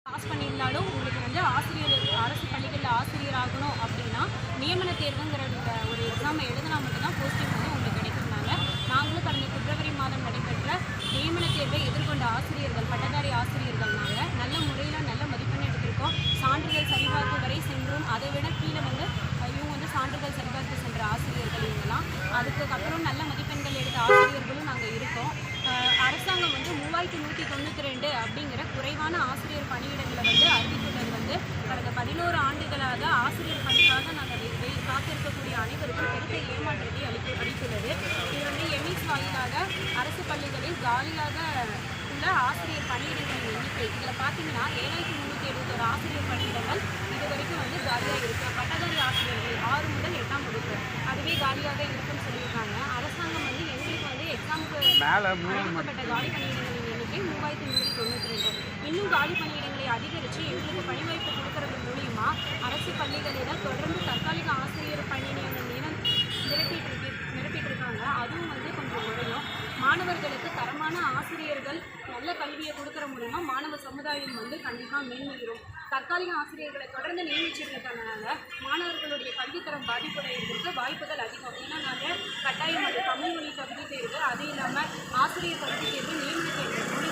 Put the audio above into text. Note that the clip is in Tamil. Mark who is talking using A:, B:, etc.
A: பாஸ் பண்ணியிருந்தாலும் உங்களுக்கு வந்து அரசு பள்ளிகளில் ஆசிரியர் ஆகணும் அப்படின்னா நியமன தேர்வுங்கிற ஒரு எக்ஸாமை எழுதினா மட்டும்தான் போஸ்டிங் வந்து உங்களுக்கு கிடைக்கும்னாங்க. நாங்களும் கடந்த பிப்ரவரி மாதம் நடைபெற்ற நியமன தேர்வை எதிர்கொண்ட ஆசிரியர்கள், பட்டதாரி ஆசிரியர்கள்னால நல்ல முறையில் நல்ல மதிப்பெண் எடுத்திருக்கோம். சான்றிதழ் சரிபார்ப்பு வரை சென்றும் அதை விட கீழே வந்து இவங்க வந்து சான்றிதழ் சரிபார்ப்பு சென்ற ஆசிரியர்கள் இவங்கெல்லாம். அதுக்கப்புறம் நல்ல மதிப்பெண்கள் எடுத்த ஆசிரியர்களும் நாங்கள் இருக்கோம். அரசாங்கம் வந்து 3192 அப்படிங்கிற குறைவான ஆசிரியர் பணியிடங்களை வந்து அறிவித்துள்ளது வந்து கடந்த 11 ஆண்டுகளாக ஆசிரியர் பணிக்காக நாங்கள் காத்திருக்கக்கூடிய அனைவருக்கும் பெருத்த ஏமாற்றத்தை அளித்துள்ளது. இது வந்து எம்இஎஸ் வாயிலாக அரசு பள்ளிகளில் காலியாக உள்ள ஆசிரியர் பணியிடங்களின் எண்ணிக்கை இதில் பார்த்தீங்கன்னா 7371 ஆசிரியர் பணியிடங்கள் இது வரைக்கும் வந்து காலியாக இருக்குது. பட்டதாரி ஆசிரியர்கள் 6 முதல் 8ஆம் வகுப்பு அதுவே காலியாக இருக்குன்னு சொல்லியிருக்காங்க. அரசாங்கம் வந்து எங்களுக்கு வந்து எக்ஸாமுக்கு அறிவிக்கப்பட்ட காலி பணியிடங்களின் எண்ணிக்கை 3192. இன்னும் காலி பணியிடங்களை அதிகரித்து எங்களுக்கு பணி வாய்ப்பு கொடுக்கறது மூலிமா அரசு பள்ளிகளில் தொடர்ந்து தற்காலிக ஆசிரியர் பணி நிரப்பிட்டு இருக்காங்க. அதுவும் வந்து கொஞ்சம் குறையும். மாணவர்களுக்கு தரமான ஆசிரியர்கள் நல்ல கல்வியை கொடுக்குற மூலமா மாணவ சமுதாயம் வந்து கண்டிப்பாக மேன்மையிடும். தற்காலிக ஆசிரியர்களை தொடர்ந்து நியமிச்சிருக்கிறதுனால மாணவர்களுடைய கல்வித்தரம் பாதிப்படைகிறதுக்கு வாய்ப்புகள் அதிகம். ஏன்னா நாங்கள் கட்டாயம் அது தமிழ் மொழி தகுதி தேர்வு, அது இல்லாமல் ஆசிரியர் தகுதி தேர்வு, நியமன தேர்வு